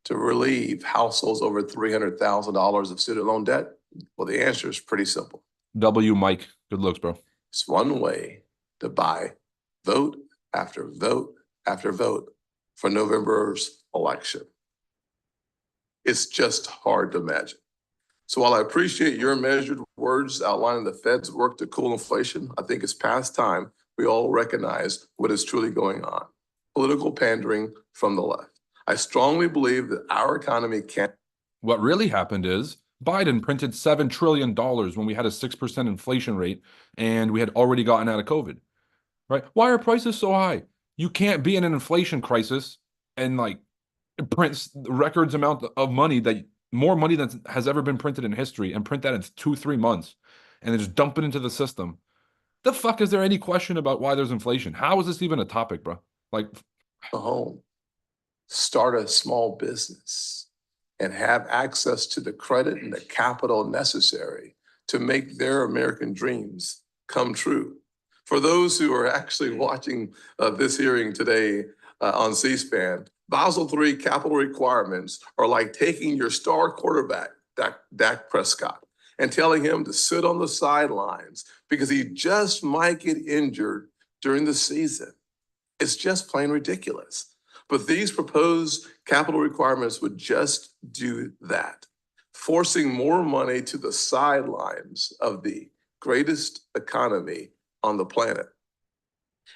to relieve households over $300,000 of student loan debt? Well, the answer is pretty simple. W, Mike. Good looks, bro. It's one way to buy vote after vote after vote for November's election. It's just hard to imagine. So while I appreciate your measured words outlining the Fed's work to cool inflation, I think it's past time we all recognize what is truly going on. Political pandering from the left. I strongly believe that our economy can't. What really happened is Biden printed $7 trillion when we had a 6% inflation rate and we had already gotten out of COVID, right? Why are prices so high? You can't be in an inflation crisis and like print records amount of money, that more money than has ever been printed in history, and print that in 2-3 months and then just dump it into the system. The fuck is there any question about why there's inflation? How is this even a topic, bro? Like, a home, start a small business, and have access to the credit and the capital necessary to make their American dreams come true. For those who are actually watching this hearing today on C-SPAN, Basel III capital requirements are like taking your star quarterback, Dak Prescott, and telling him to sit on the sidelines because he just might get injured during the season. It's just plain ridiculous. But these proposed capital requirements would just do that, forcing more money to the sidelines of the greatest economy on the planet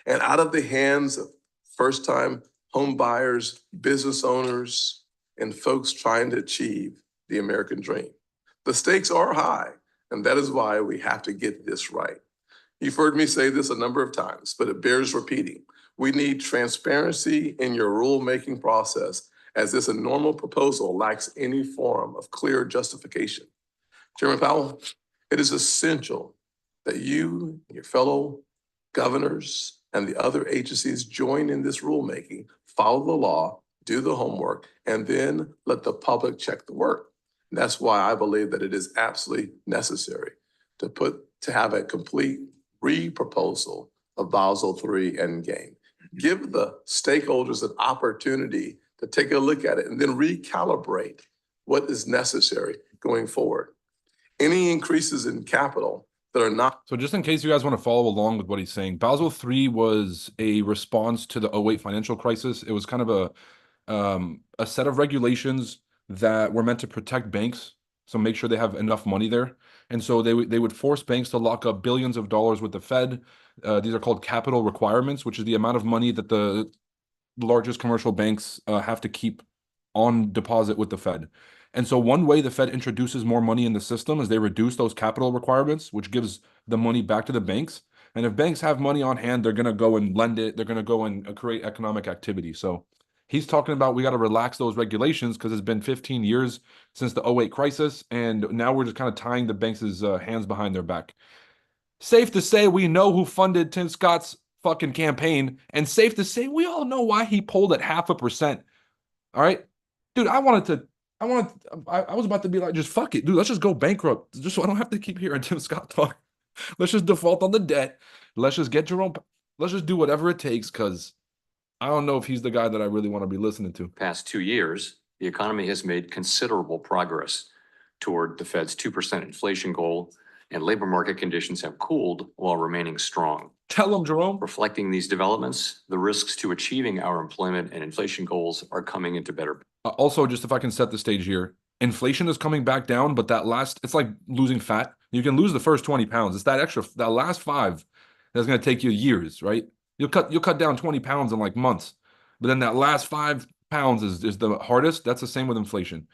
and out of the hands of first-time home buyers, business owners, and folks trying to achieve the American dream. The stakes are high, and that is why we have to get this right. You've heard me say this a number of times, but it bears repeating. We need transparency in your rulemaking process, as this normal proposal lacks any form of clear justification. Chairman Powell, it is essential that you, your fellow governors, and the other agencies join in this rulemaking, follow the law, do the homework, and then let the public check the work. And that's why I believe that it is absolutely necessary to have a complete re-proposal of Basel III Endgame. Give the stakeholders an opportunity to take a look at it and then recalibrate what is necessary going forward. Any increases in capital that are not. So just in case you guys want to follow along with what he's saying, Basel III was a response to the 2008 financial crisis. It was kind of a set of regulations that were meant to protect banks, so make sure they have enough money there. And so they would force banks to lock up billions of dollars with the Fed. These are called capital requirements, which is the amount of money that the largest commercial banks have to keep on deposit with the Fed. And so one way the Fed introduces more money in the system is they reduce those capital requirements, which gives the money back to the banks. And if banks have money on hand, they're going to go and lend it. They're going to go and create economic activity. So he's talking about we got to relax those regulations because it's been 15 years since the 2008 crisis. And now we're just kind of tying the banks' hands behind their back. Safe to say we know who funded Tim Scott's fucking campaign. And safe to say we all know why he polled at 0.5%. All right? Dude, I was about to be like, just fuck it, dude. Let's just go bankrupt, just so I don't have to keep hearing Tim Scott talk. Let's just default on the debt. Let's just get Jerome. Let's just do whatever it takes, because I don't know if he's the guy that I really want to be listening to. Past 2 years, the economy has made considerable progress toward the Fed's 2% inflation goal, and labor market conditions have cooled while remaining strong. Tell him, Jerome. Reflecting these developments, the risks to achieving our employment and inflation goals are coming into better. Also, just if I can set the stage here, inflation is coming back down, but it's like losing fat. You can lose the first 20 pounds. It's that last 5 that's going to take you years, right? You'll cut down 20 pounds in like months, but then that last 5 pounds is the hardest. That's the same with inflation.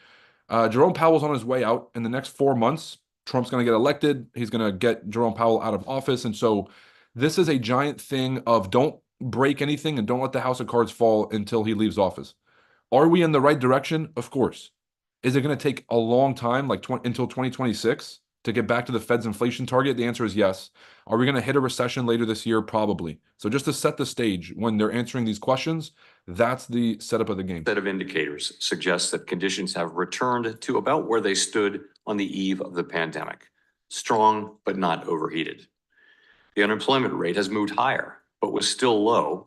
Jerome Powell's on his way out. In the next 4 months, Trump's going to get elected. He's going to get Jerome Powell out of office. And so this is a giant thing of don't break anything and don't let the house of cards fall until he leaves office. Are we in the right direction? Of course. Is it going to take a long time, like until 2026, to get back to the Fed's inflation target? The answer is yes. Are we going to hit a recession later this year? Probably. So just to set the stage, when they're answering these questions, that's the setup of the game. Set of indicators suggests that conditions have returned to about where they stood on the eve of the pandemic. Strong, but not overheated. The unemployment rate has moved higher, but was still low.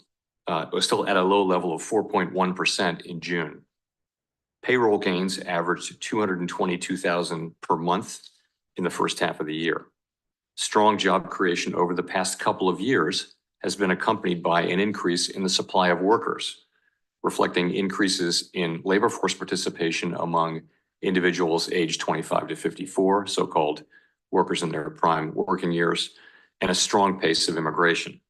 It was still at a low level of 4.1% in June. Payroll gains averaged 222,000 per month in the first half of the year. Strong job creation over the past couple of years has been accompanied by an increase in the supply of workers, reflecting increases in labor force participation among individuals aged 25 to 54, so-called workers in their prime working years, and a strong pace of immigration.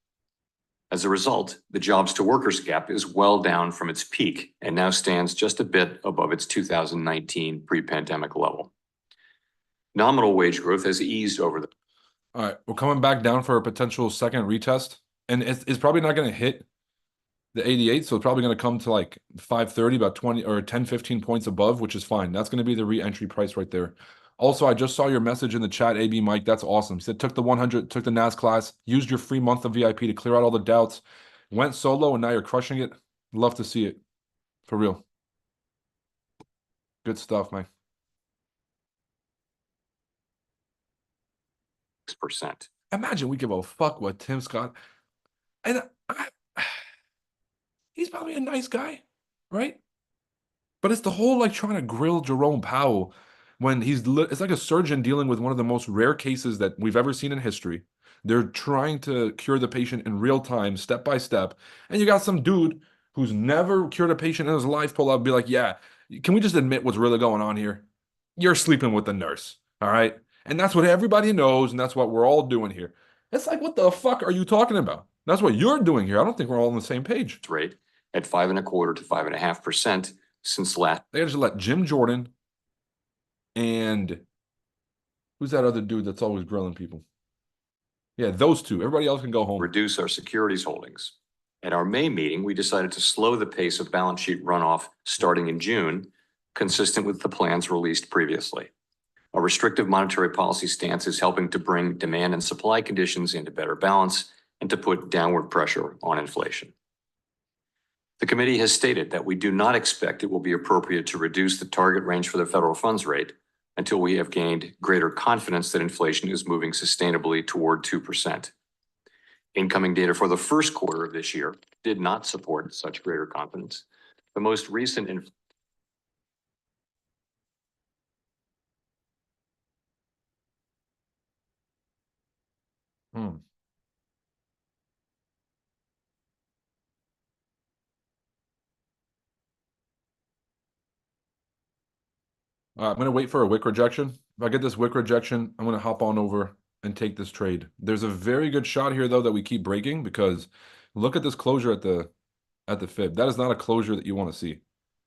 As a result, the jobs to workers gap is well down from its peak and now stands just a bit above its 2019 pre-pandemic level. Nominal wage growth has eased over the. All right, we're coming back down for a potential second retest, and it's probably not going to hit the 88, so it's probably going to come to like 530, about 20 or 10, 15 points above, which is fine. That's going to be the re-entry price right there. Also, I just saw your message in the chat, AB Mike. That's awesome. He said, took the 100, took the NAS class, used your free month of VIP to clear out all the doubts, went solo, and now you're crushing it. Love to see it. For real. Good stuff, man. Percent. Imagine we give a fuck what Tim Scott. And he's probably a nice guy, right? But it's the whole like trying to grill Jerome Powell when it's like a surgeon dealing with one of the most rare cases that we've ever seen in history. They're trying to cure the patient in real time, step by step. And you got some dude who's never cured a patient in his life pull up and be like, yeah, can we just admit what's really going on here? You're sleeping with the nurse, all right? And that's what everybody knows, and that's what we're all doing here. It's like, what the fuck are you talking about? That's what you're doing here. I don't think we're all on the same page. Rate at 5.25% to 5.5% since last. They just let Jim Jordan and who's that other dude that's always grilling people? Yeah, those two. Everybody else can go home. Reduce our securities holdings. At our May meeting, we decided to slow the pace of balance sheet runoff starting in June, consistent with the plans released previously. A restrictive monetary policy stance is helping to bring demand and supply conditions into better balance and to put downward pressure on inflation. The committee has stated that we do not expect it will be appropriate to reduce the target range for the federal funds rate until we have gained greater confidence that inflation is moving sustainably toward 2%. Incoming data for the first quarter of this year did not support such greater confidence. The most recent I'm going to wait for a wick rejection. If I get this wick rejection, I'm going to hop on over and take this trade. There's a very good shot here, though, that we keep breaking because look at this closure at the fib. That is not a closure that you want to see.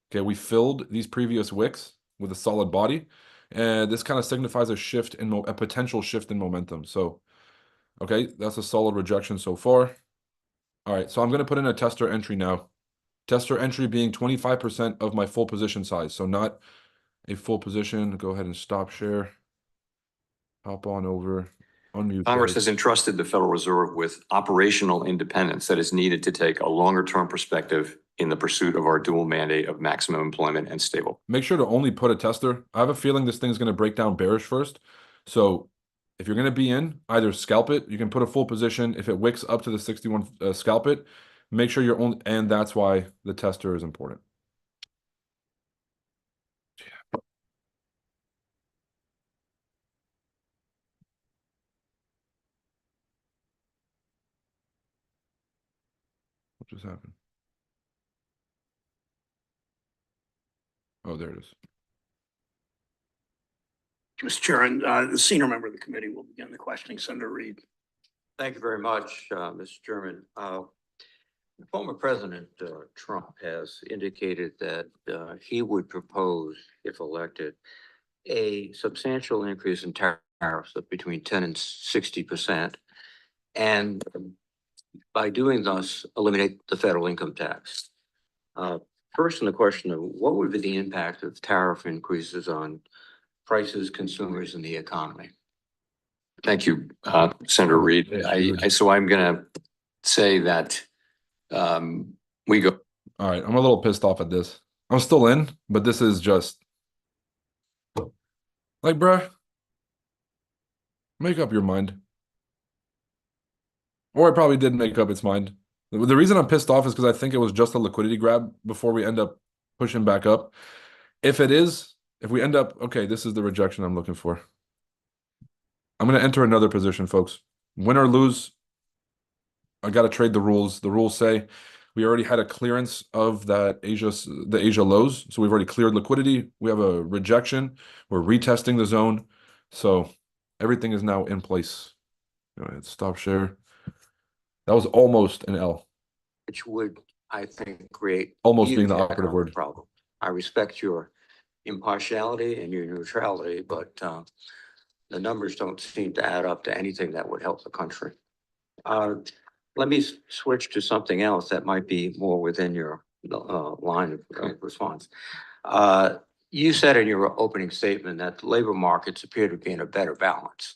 Okay, we filled these previous wicks with a solid body, and this kind of signifies a shift in a potential shift in momentum. So, okay, that's a solid rejection so far. All right, so I'm going to put in a tester entry now. Tester entry being 25% of my full position size, so not a full position. Go ahead and stop share. Hop on over. Unmute. Congress has entrusted the Federal Reserve with operational independence that is needed to take a longer-term perspective in the pursuit of our dual mandate of maximum employment and stable. Make sure to only put a tester. I have a feeling this thing's going to break down bearish first. So if you're going to be in, either scalp it. You can put a full position. If it wicks up to the 61, scalp it. Make sure you're only, and that's why the tester is important. What just happened? Oh, there it is. Mr. Chairman, the senior member of the committee will begin the questioning. Senator Reed. Thank you very much, Mr. Chairman. Former President Trump has indicated that he would propose, if elected, a substantial increase in tariffs of between 10 and 60%, and by doing thus, eliminate the federal income tax. First, on the question of what would be the impact of tariff increases on prices, consumers, and the economy? Thank you, Senator Reed. So I'm going to say that we go. All right, I'm a little pissed off at this. I'm still in, but this is just like, bruh, make up your mind. Or it probably did make up its mind. The reason I'm pissed off is because I think it was just a liquidity grab before we end up pushing back up. If it is, if we end up, okay, this is the rejection I'm looking for. I'm going to enter another position, folks. Win or lose, I got to trade the rules. The rules say we already had a clearance of the Asia lows. So we've already cleared liquidity. We have a rejection. We're retesting the zone. So everything is now in place. All right, stop share. That was almost an L. Which would, I think, create. Almost being huge the operative economic word. Problem. I respect your impartiality and your neutrality, but the numbers don't seem to add up to anything that would help the country. Let me switch to something else that might be more within your line of response. You said in your opening statement that the labor markets appear to be in a better balance.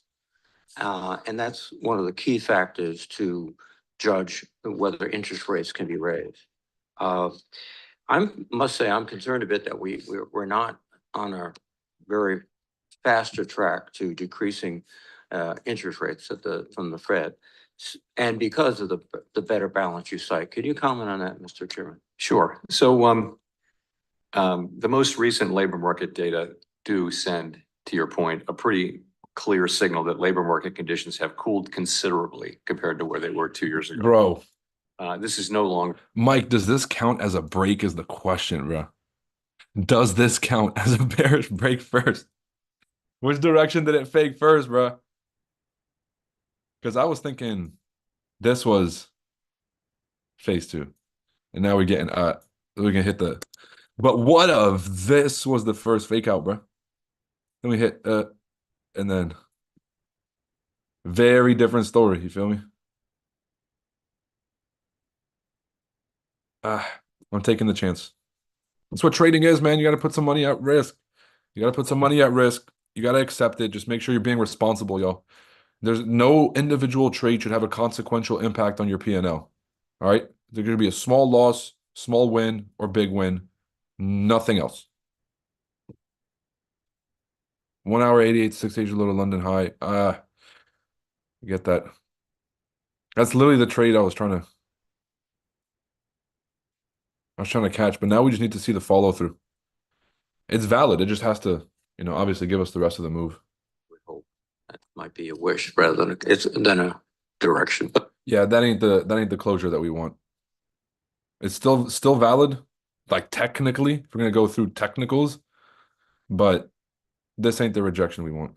And that's one of the key factors to judge whether interest rates can be raised. Must say I'm concerned a bit that we're not on a very faster track to decreasing interest rates from the Fed. And because of the better balance you cite. Could you comment on that, Mr. Chairman? Sure. So the most recent labor market data do send, to your point, a pretty clear signal that labor market conditions have cooled considerably compared to where they were 2 years ago. Bro, This is no longer. Mike, does this count as a break is the question, bro. Does this count as a bearish break first? Which direction did it fake first, bro? Because I was thinking this was phase two. And now we're getting we can hit the, but what of this was the first fake out, bro? Then we hit and then very different story, you feel me? I'm taking the chance. That's what trading is, man. You got to put some money at risk. You got to put some money at risk. You got to accept it. Just make sure you're being responsible, yo. There's no individual trade should have a consequential impact on your P&L. All right? There's going to be a small loss, small win, or big win. Nothing else. 1 hour, 88, 6 Asia low to London high. Get that. That's literally the trade I was trying to catch, but now we just need to see the follow through. It's valid. It just has to, obviously give us the rest of the move. Would hope that might be a wish rather than a direction. Yeah, that ain't the closure that we want. It's still valid, like technically, if we're gonna go through technicals, but this ain't the rejection we want.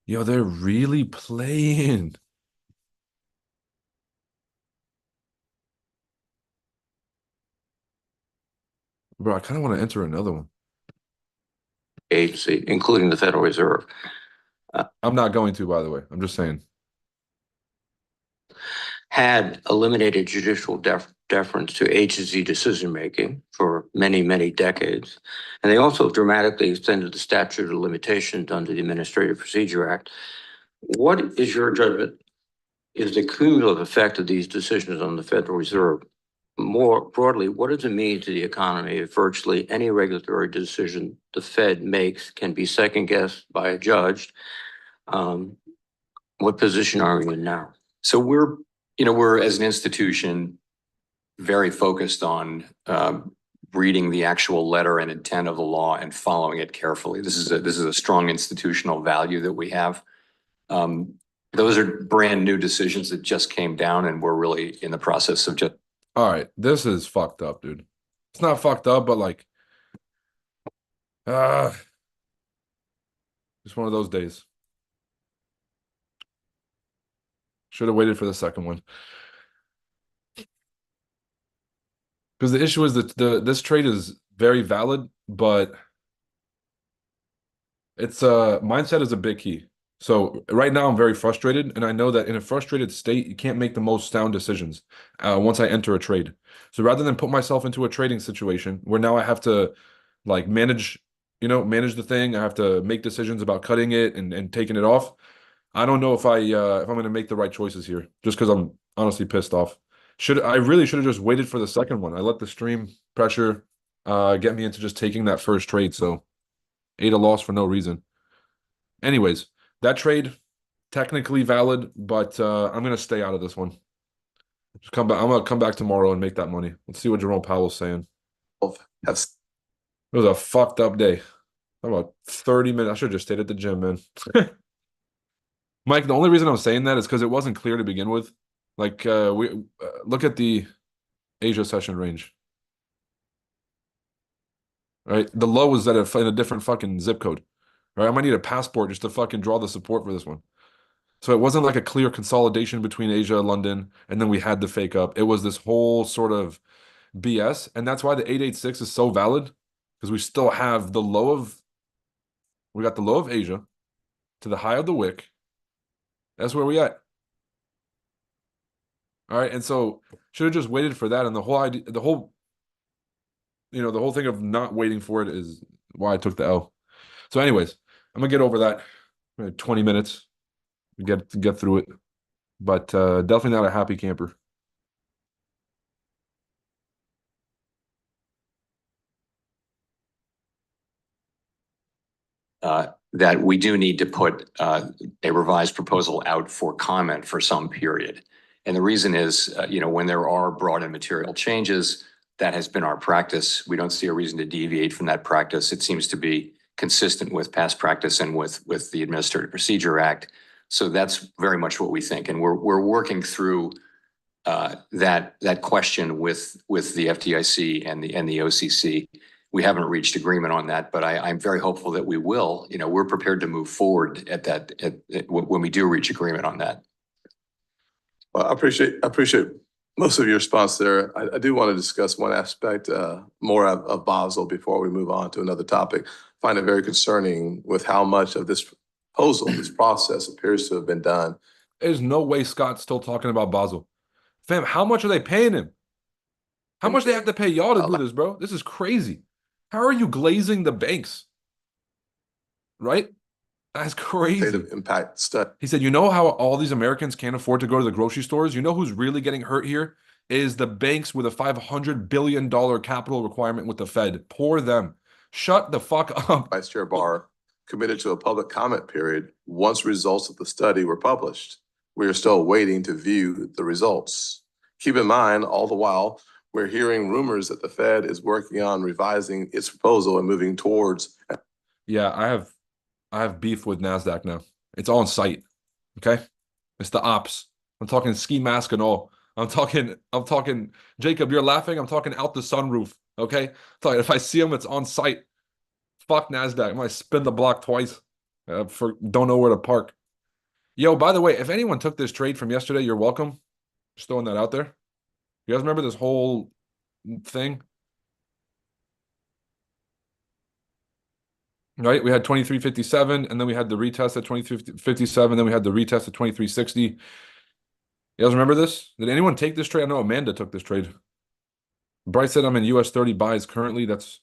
Yo, they're really playing. Bro, I kind of want to enter another one. Agency, including the Federal Reserve. I'm not going to, by the way. I'm just saying. Had eliminated judicial deference to agency decision-making for many, many decades. And they also dramatically extended the statute of limitations under the Administrative Procedure Act. What is your judgment is the cumulative effect of these decisions on the Federal Reserve? More broadly, what does it mean to the economy if virtually any regulatory decision the Fed makes can be second-guessed by a judge? What position are we in now? So we're as an institution very focused on reading the actual letter and intent of the law and following it carefully. This is a strong institutional value that we have. Those are brand new decisions that just came down, and we're really in the process of just. All right, this is fucked up, dude. It's not fucked up, but like, just one of those days. Should have waited for the second one. Because the issue is that this trade is very valid, but it's mindset is a big key. So right now I'm very frustrated, and I know that in a frustrated state, you can't make the most sound decisions once I enter a trade. So rather than put myself into a trading situation where now I have to like manage the thing, I have to make decisions about cutting it and taking it off. I don't know if I'm going to make the right choices here, just because I'm honestly pissed off. I really should have just waited for the second one. I let the stream pressure get me into just taking that first trade, so ate a loss for no reason. Anyways, that trade technically valid, but I'm gonna stay out of this one. Just come back. I'm gonna come back tomorrow and make that money. Let's see what Jerome Powell's saying. Have It was a fucked up day. About 30 minutes. I should have just stayed at the gym, man. Mike, the only reason I'm saying that is because it wasn't clear to begin with. Like, we look at the Asia session range. Right, the low is in a different fucking zip code. Right, I might need a passport just to fucking draw the support for this one. So it wasn't like a clear consolidation between Asia and London, and then we had the fake up. It was this whole sort of BS, and that's why the 886 is so valid, because we still have we got the low of Asia to the high of the wick. That's where we at. All right, and so should have just waited for that, and the whole idea, the whole thing of not waiting for it is why I took the L. So, anyways, I'm gonna get over that. 20 minutes to get through it, but definitely not a happy camper. That we do need to put a revised proposal out for comment for some period. And the reason is, when there are broad and material changes, that has been our practice. We don't see a reason to deviate from that practice. It seems to be consistent with past practice and with the Administrative Procedure Act. So that's very much what we think. And we're working through that question with the FDIC and the OCC. We haven't reached agreement on that, but I'm very hopeful that we will. We're prepared to move forward when we do reach agreement on that. Well, I appreciate most of your response there. I do want to discuss one aspect more of Basel before we move on to another topic. I find it very concerning with how much of this proposal, this process appears to have been done. There's no way Scott's still talking about Basel. Fam, how much are they paying him? How much they have to pay y'all to do this, bro? This is crazy. How are you glazing the banks? Right? That's crazy. State of impact study. He said, you know how all these Americans can't afford to go to the grocery stores? You know who's really getting hurt here? Is the banks with a $500 billion capital requirement with the Fed. Poor them. Shut the fuck up. Vice Chair Barr committed to a public comment period once results of the study were published. We are still waiting to view the results. Keep in mind, all the while, we're hearing rumors that the Fed is working on revising its proposal and moving towards. Yeah, I have beef with NASDAQ now. It's on site. Okay? It's the ops. I'm talking ski mask and all. I'm talking, Jacob, you're laughing. I'm talking out the sunroof. Okay? I'm talking, if I see them, it's on site. Fuck NASDAQ. I might spin the block twice. Don't know where to park. Yo, by the way, if anyone took this trade from yesterday, you're welcome. Just throwing that out there. You guys remember this whole thing? Right? We had 23.57, and then we had the retest at 23.57, then we had the retest at 23.60. You guys remember this? Did anyone take this trade? I know Amanda took this trade. Bryce said I'm in US 30 buys currently. That's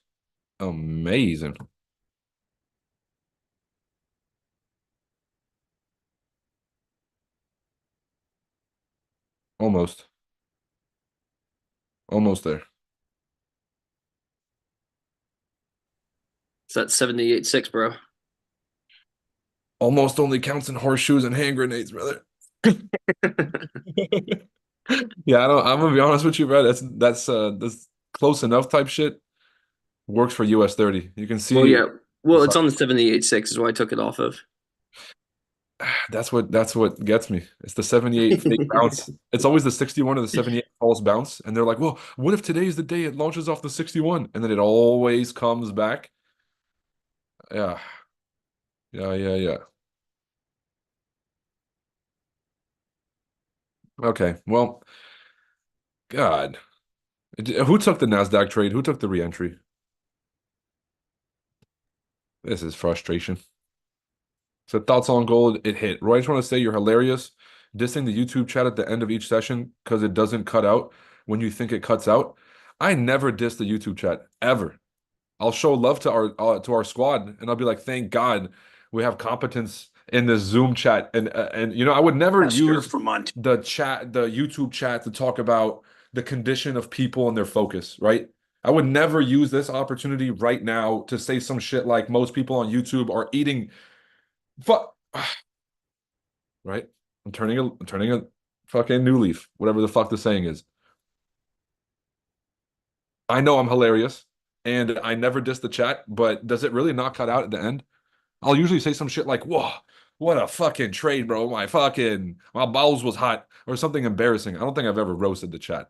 amazing. Almost. Almost there. It's that 78.6, bro. Almost only counts in horseshoes and hand grenades, brother. Yeah, I'm gonna be honest with you, bro. That's close enough type shit. Works for US 30. You can see. Well, yeah. Well, it's on the 78.6 is why I took it off of. That's what gets me. It's the 78 fake bounce. It's always the 61 or the 78 false bounce. And they're like, well, what if today's the day it launches off the 61? And then it always comes back. Yeah. Yeah. Okay. Well, God. Who took the NASDAQ trade? Who took the reentry? This is frustration. So thoughts on gold, it hit. Roy, I just want to say you're hilarious. Dissing the YouTube chat at the end of each session because it doesn't cut out when you think it cuts out. I never diss the YouTube chat, ever. I'll show love to our squad, and I'll be like, thank God we have competence in this Zoom chat. And I would never use the YouTube chat to talk about the condition of people and their focus, right? I would never use this opportunity right now to say some shit like most people on YouTube are eating. right? I'm turning a fucking new leaf, whatever the fuck the saying is. I know I'm hilarious, and I never diss the chat, but does it really not cut out at the end? I'll usually say some shit like, "Whoa, what a fucking trade, bro! My bowels was hot," or something embarrassing. I don't think I've ever roasted the chat.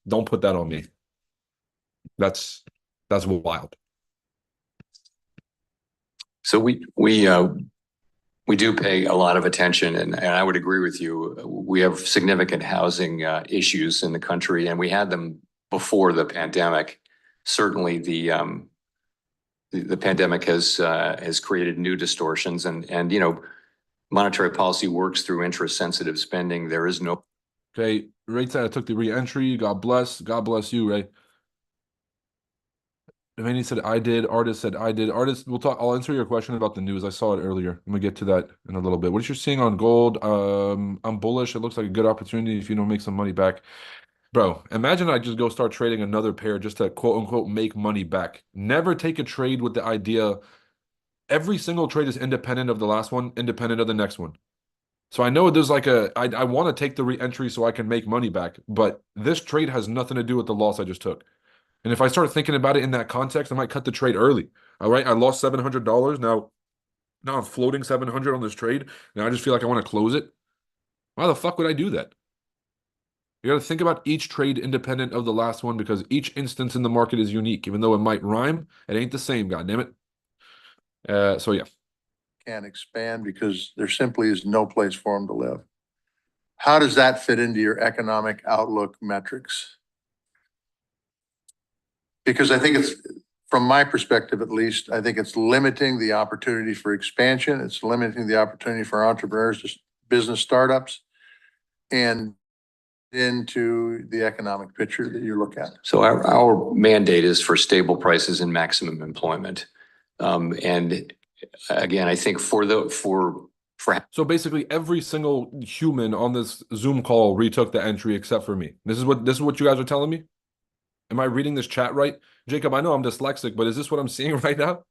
Don't put that on me. That's that's wild. So we do pay a lot of attention, and I would agree with you. We have significant housing issues in the country, and we had them before the pandemic. Certainly, the pandemic has created new distortions, and monetary policy works through interest sensitive spending. There is no. Okay, Ray said I took the re-entry. God bless. God bless you, Ray. Devaney said I did. Artist said I did. Artist, we'll talk. I'll answer your question about the news. I saw it earlier. I'm gonna get to that in a little bit. What is you seeing on gold? I'm bullish. It looks like a good opportunity if you don't make some money back. Bro, imagine I just go start trading another pair just to quote unquote make money back. Never take a trade with the idea every single trade is independent of the last one, independent of the next one. So I know there's like I want to take the re-entry so I can make money back, but this trade has nothing to do with the loss I just took. And if I start thinking about it in that context, I might cut the trade early. All right, I lost $700. Now I'm floating 700 on this trade. Now I just feel like I want to close it. Why the fuck would I do that? You got to think about each trade independent of the last one because each instance in the market is unique. Even though it might rhyme, it ain't the same. God damn it. So yeah. Can't expand because there simply is no place for them to live. How does that fit into your economic outlook metrics? Because I think it's, from my perspective at least, I think it's limiting the opportunity for expansion. It's limiting the opportunity for entrepreneurs, just business startups, and into the economic picture that you look at. So our mandate is for stable prices and maximum employment. And again, I think for So basically every single human on this Zoom call retook the entry except for me. This is what you guys are telling me? Am I reading this chat right? Jacob, I know I'm dyslexic, but is this what I'm seeing right now?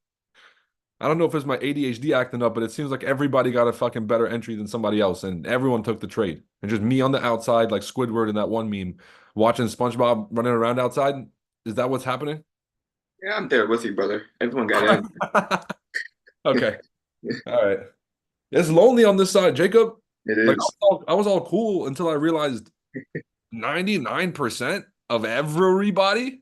I don't know if it's my ADHD acting up, but it seems like everybody got a fucking better entry than somebody else, and everyone took the trade. And just me on the outside, like Squidward in that one meme, watching SpongeBob running around outside. Is that what's happening? Yeah, I'm there with you, brother. Everyone got in. Okay. All right. It's lonely on this side, Jacob. It Like is. I was all cool until I realized 99% of everybody.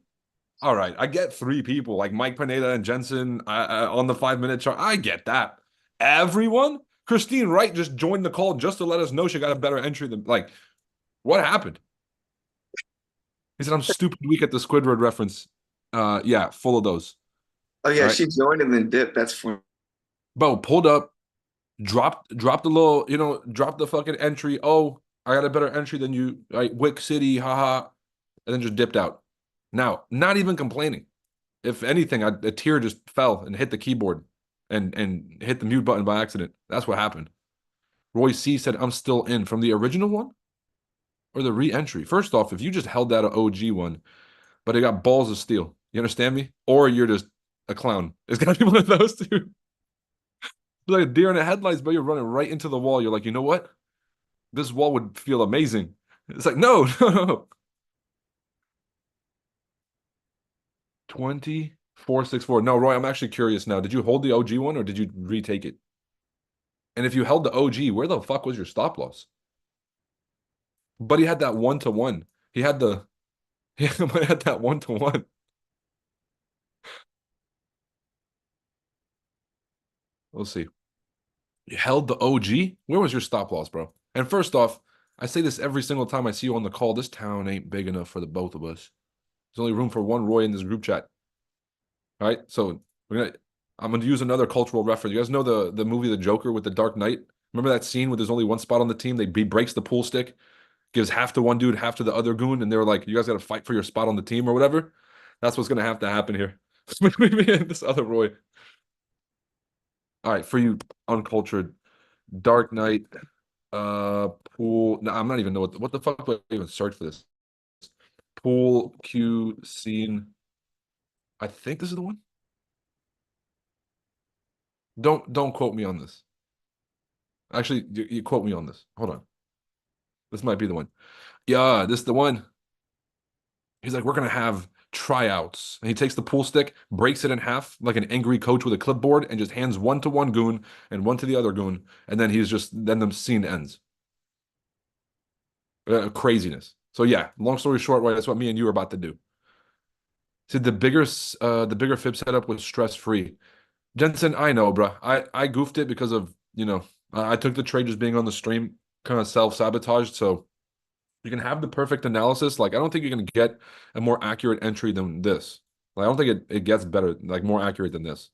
All right, I get 3 people like Mike Pineda and Jensen on the 5-minute chart. I get that. Everyone, Christine Wright just joined the call just to let us know she got a better entry than like. What happened? He said I'm stupid weak at the Squidward reference. Yeah, full of those. Oh yeah, Right. she joined and then dipped. That's fun. Bo pulled up, dropped the little, dropped the fucking entry. Oh, I got a better entry than you. Right, Wick City, haha, and then just dipped out. Now, not even complaining. If anything, a tear just fell and hit the keyboard and hit the mute button by accident. That's what happened. Roy C said, I'm still in from the original one or the re-entry. First off, if you just held that an OG one, but it got balls of steel, you understand me? Or you're just a clown. It's got to be one of those two. Like a deer in the headlights, but you're running right into the wall. You're like, you know what? This wall would feel amazing. It's like, no, no. 2464. No, Roy, I'm actually curious now. Did you hold the OG one or did you retake it? And if you held the OG, where the fuck was your stop loss? But he had that 1-to-1. He had that 1-to-1. We'll see. You held the OG? Where was your stop loss, bro? And first off, I say this every single time I see you on the call. This town ain't big enough for the both of us. There's only room for one Roy in this group chat. All right, so I'm gonna use another cultural reference. You guys know the movie The Joker with the Dark Knight? Remember that scene where there's only one spot on the team? He breaks the pool stick, gives half to one dude, half to the other goon, and they were like, "You guys got to fight for your spot on the team or whatever." That's what's gonna have to happen here. Between me and this other Roy. All right, for you uncultured, Dark Knight, pool. No, I'm not even know what the fuck do I even search for this? Pool Q scene. I think this is the one. Don't quote me on this. Actually, you quote me on this. Hold on. This might be the one. Yeah, this is the one. He's like, we're gonna have tryouts. And he takes the pool stick, breaks it in half like an angry coach with a clipboard, and just hands one to one goon and one to the other goon. And then then the scene ends. Craziness. So yeah, long story short, right, that's what me and you are about to do. So the bigger fib setup was stress free. Jensen, I know, bro. I goofed it because of, I took the trade just being on the stream, kind of self-sabotaged. So you can have the perfect analysis. Like, I don't think you can get a more accurate entry than this. Like, I don't think it gets better, like more accurate than this.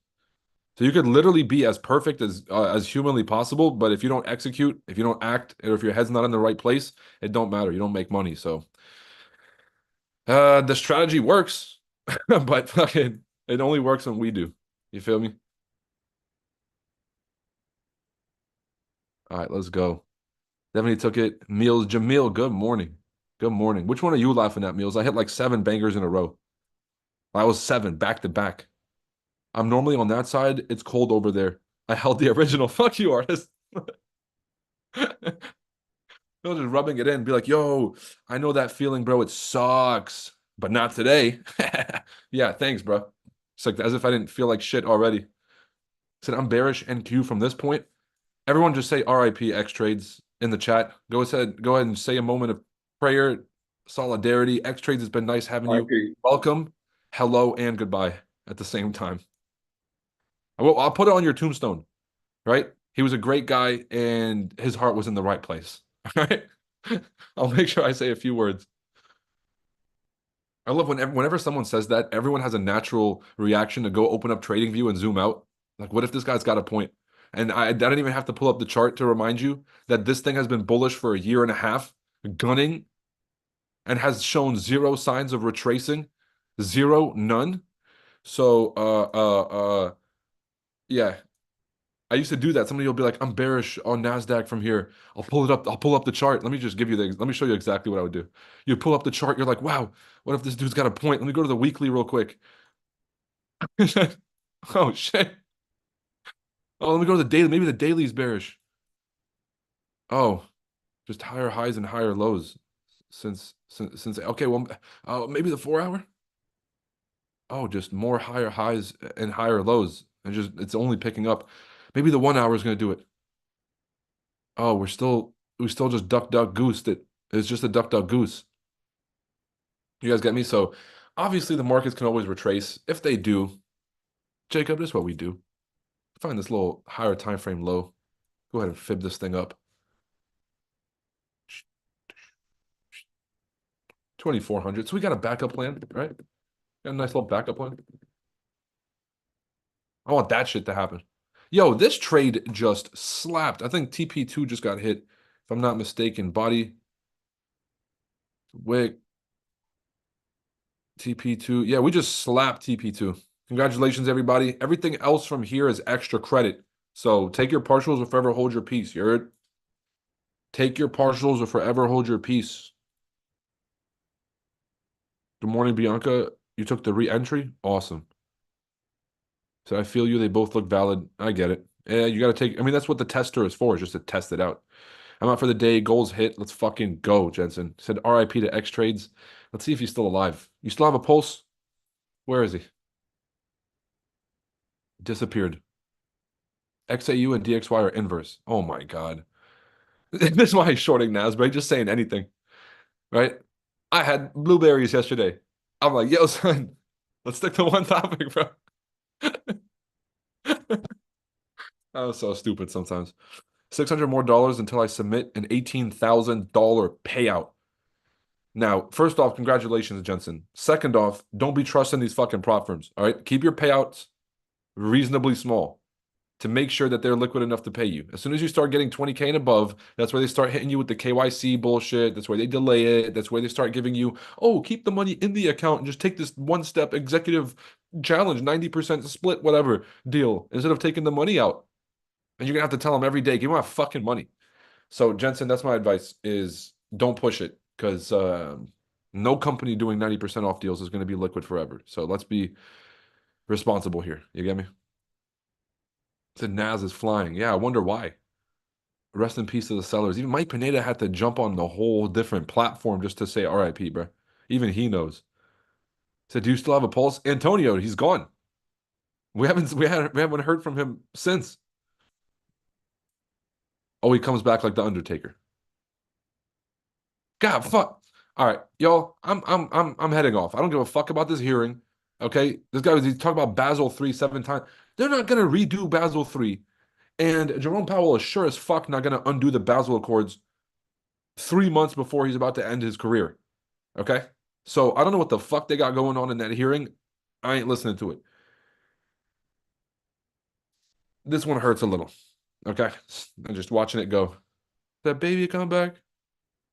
So you could literally be as perfect as humanly possible, but if you don't execute, if you don't act, or if your head's not in the right place, it don't matter. You don't make money. So the strategy works, but fucking it only works when we do. You feel me? All right, let's go. Definitely took it. Meals, Jamil, good morning. Good morning. Which one are you laughing at, Meals? I hit like 7 bangers in a row. I was 7 back to back. I'm normally on that side. It's cold over there. I held the original. Fuck you, artist. No, just rubbing it in. Be like, yo, I know that feeling, bro. It sucks, but not today. Yeah, thanks, bro. It's like as if I didn't feel like shit already. Said I'm bearish NQ from this point. Everyone just say RIP X trades in the chat. Go ahead and say a moment of prayer, solidarity. X trades has been nice having you. RIP. Welcome, hello, and goodbye at the same time. I'll put it on your tombstone, right? He was a great guy and his heart was in the right place. All right. I'll make sure I say a few words. I love whenever someone says that, everyone has a natural reaction to go open up TradingView and zoom out. Like, what if this guy's got a point? And I didn't even have to pull up the chart to remind you that this thing has been bullish for a year and a half, gunning, and has shown zero signs of retracing. Zero, none. So yeah. I used to do that. Somebody will be like, I'm bearish on NASDAQ from here. I'll pull it up. I'll pull up the chart. Let me just give you let me show you exactly what I would do. You pull up the chart. You're like, wow, what if this dude's got a point? Let me go to the weekly real quick. Oh, shit. Oh, let me go to the daily. Maybe the daily's bearish. Oh, just higher highs and higher lows since okay, well, maybe the 4 hour. Oh, just more higher highs and higher lows. And just it's only picking up. Maybe the 1 hour is going to do it. Oh, we still just duck goose it. It's just a duck goose. You guys get me? So obviously the markets can always retrace. If they do, Jacob, this is what we do. Find this little higher time frame low. Go ahead and fib this thing up. 2,400. So we got a backup plan, right? Got a nice little backup plan. I want that shit to happen. Yo, this trade just slapped. I think TP2 just got hit, if I'm not mistaken. Body, wick, TP2. Yeah, we just slapped TP2. Congratulations, everybody. Everything else from here is extra credit. So take your partials or forever hold your peace. You heard? Take your partials or forever hold your peace. Good morning, Bianca. You took the re-entry? Awesome. So I feel you. They both look valid. I get it. Yeah, you got to take. I mean, that's what the tester is for, is just to test it out. I'm out for the day. Goals hit. Let's fucking go, Jensen. Said RIP to X Trades. Let's see if he's still alive. You still have a pulse? Where is he? Disappeared. XAU and DXY are inverse. Oh my God. This is why he's shorting Nasdaq, just saying anything. Right? I had blueberries yesterday. I'm like, yo, son, let's stick to one topic, bro. I was so stupid sometimes. $600 more until I submit an $18,000 payout. Now, first off, congratulations, Jensen. Second off, don't be trusting these fucking prop firms. All right, keep your payouts reasonably small to make sure that they're liquid enough to pay you. As soon as you start getting 20K and above, that's where they start hitting you with the KYC bullshit. That's where they delay it. That's where they start giving you, oh, keep the money in the account and just take this one-step executive challenge, 90% split, whatever deal, instead of taking the money out. And you're gonna have to tell them every day, give me my fucking money. So Jensen, that's my advice: is don't push it, because no company doing 90% off deals is going to be liquid forever. So let's be responsible here. You get me? Said Nas is flying. Yeah, I wonder why. Rest in peace to the sellers. Even Mike Pineda had to jump on the whole different platform just to say RIP, bro. Even he knows. Said, do you still have a pulse? Antonio, he's gone. We haven't heard from him since. Oh, he comes back like the Undertaker. God, fuck. All right, y'all. I'm heading off. I don't give a fuck about this hearing. Okay, this guy was talking about Basel 3 7 times. They're not gonna redo Basel 3, and Jerome Powell is sure as fuck not gonna undo the Basel Accords 3 months before he's about to end his career. Okay, so I don't know what the fuck they got going on in that hearing. I ain't listening to it. This one hurts a little. Okay, I'm just watching it go. That baby come back.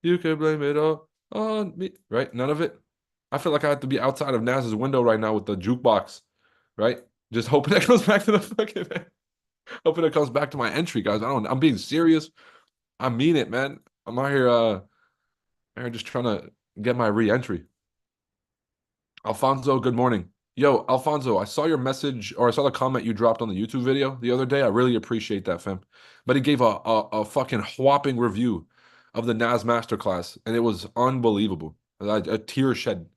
You can blame it all on me. Right? None of it. I feel like I have to be outside of NASA's window right now with the jukebox. Right? Just hoping it comes back to the fucking hoping it comes back to my entry, guys. I'm being serious. I mean it, man. I'm out here just trying to get my re-entry. Alfonso, good morning. Yo, Alfonso, I saw your message or I saw the comment you dropped on the YouTube video the other day. I really appreciate that, fam. But he gave a fucking whopping review of the NAS Masterclass, and it was unbelievable. A tear shed.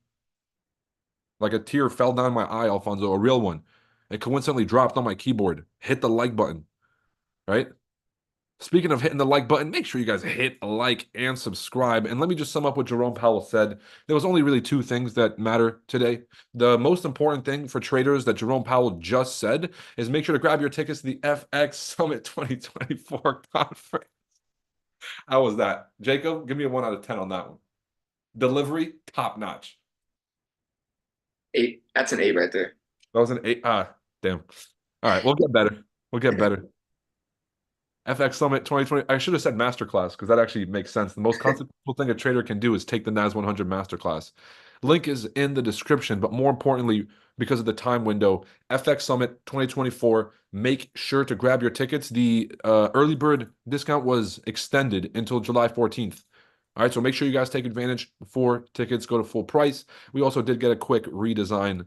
Like a tear fell down my eye, Alfonso, a real one. It coincidentally dropped on my keyboard. Hit the like button, right? Speaking of hitting the like button, make sure you guys hit a like and subscribe. And let me just sum up what Jerome Powell said. There was only really two things that matter today. The most important thing for traders that Jerome Powell just said is make sure to grab your tickets to the FX Summit 2024 conference. How was that? Jacob, give me a 1 out of 10 on that one. Delivery, top notch. 8. That's an 8 right there. That was an 8. Damn. All right, we'll get better. We'll get better. FX Summit 2020. I should have said masterclass because that actually makes sense. The most consequential thing a trader can do is take the NAS 100 masterclass. Link is in the description, but more importantly, because of the time window, FX Summit 2024, make sure to grab your tickets. The early bird discount was extended until July 14th. All right, so make sure you guys take advantage before tickets go to full price. We also did get a quick redesign.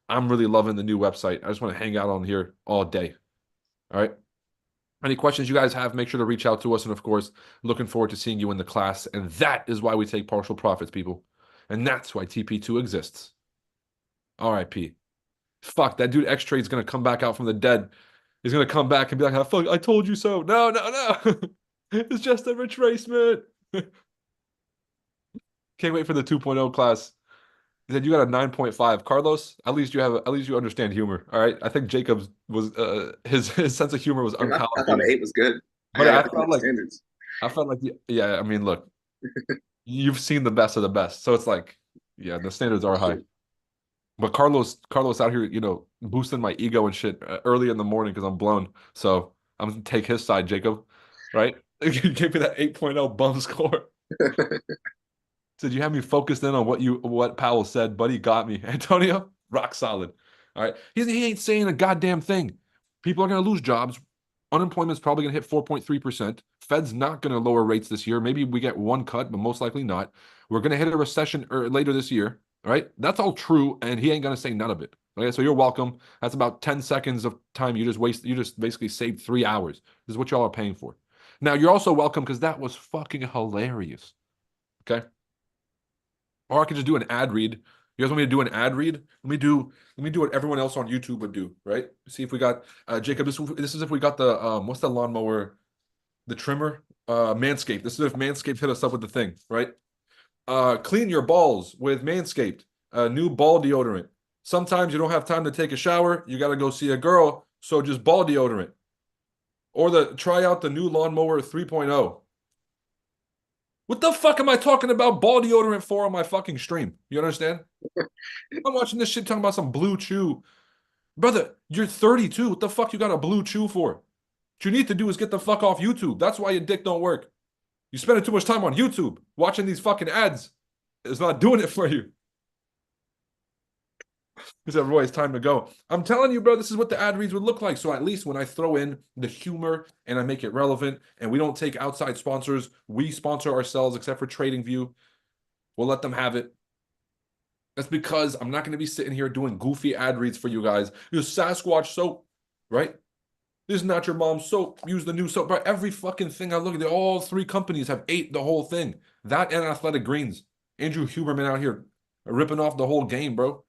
I'm really loving the new website. I just want to hang out on here all day. All right. Any questions you guys have, make sure to reach out to us. And of course, looking forward to seeing you in the class. And that is why we take partial profits, people. And that's why TP2 exists. RIP. Fuck, that dude X-Trade's going to come back out from the dead. He's going to come back and be like, oh, fuck, I told you so. No, no, no. It's just a retracement. Can't wait for the 2.0 class. He said you got a 9.5. Carlos, at least you understand humor. All right. I think Jacob's was his sense of humor was I thought uncalibrated. 8 was good. But I I got felt like standards. yeah, I mean, look, you've seen the best of the best. So it's like, yeah, the standards are high. But Carlos out here, boosting my ego and shit early in the morning because I'm blown. So I'm gonna take his side, Jacob. Right? Give me that 8.0 bum score. Said you have me focused in on what Powell said, but he got me. Antonio, rock solid. All right. He ain't saying a goddamn thing. People are gonna lose jobs. Unemployment's probably gonna hit 4.3%. Fed's not gonna lower rates this year. Maybe we get one cut, but most likely not. We're gonna hit a recession later this year. All right. That's all true, and he ain't gonna say none of it. Okay, so you're welcome. That's about 10 seconds of time you just wasted. You just basically saved 3 hours. This is what y'all are paying for. Now you're also welcome because that was fucking hilarious. Okay. Or I could just do an ad read. You guys want me to do an ad read? Let me do what everyone else on YouTube would do, right? See if we got Jacob. This is if we got the what's the lawnmower, the trimmer, Manscaped. This is if Manscaped hit us up with the thing, right? Clean your balls with Manscaped, new ball deodorant. Sometimes you don't have time to take a shower. You got to go see a girl, so just ball deodorant. Or try out the new lawnmower 3.0. What the fuck am I talking about ball deodorant for on my fucking stream? You understand? I'm watching this shit talking about some Blue Chew. Brother, you're 32. What the fuck you got a Blue Chew for? What you need to do is get the fuck off YouTube. That's why your dick don't work. You spending too much time on YouTube watching these fucking ads. It's not doing it for you. He said, Roy, it's time to go. I'm telling you, bro, this is what the ad reads would look like. So at least when I throw in the humor and I make it relevant and we don't take outside sponsors, we sponsor ourselves except for TradingView. We'll let them have it. That's because I'm not going to be sitting here doing goofy ad reads for you guys. Your Sasquatch soap, right? This is not your mom's soap. Use the new soap. Bro, every fucking thing I look at, all three companies have ate the whole thing. That and Athletic Greens. Andrew Huberman out here ripping off the whole game, bro.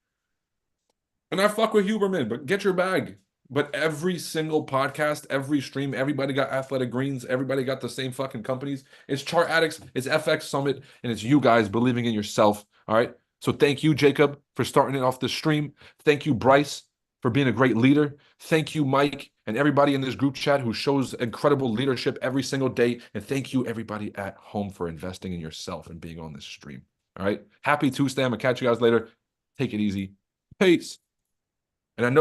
And I fuck with Huberman, but get your bag. But every single podcast, every stream, everybody got Athletic Greens. Everybody got the same fucking companies. It's Chart Addicts, it's FX Summit, and it's you guys believing in yourself. All right. So thank you, Jacob, for starting it off the stream. Thank you, Bryce, for being a great leader. Thank you, Mike, and everybody in this group chat who shows incredible leadership every single day. And thank you, everybody at home, for investing in yourself and being on this stream. All right. Happy Tuesday. I'm going to catch you guys later. Take it easy. Peace.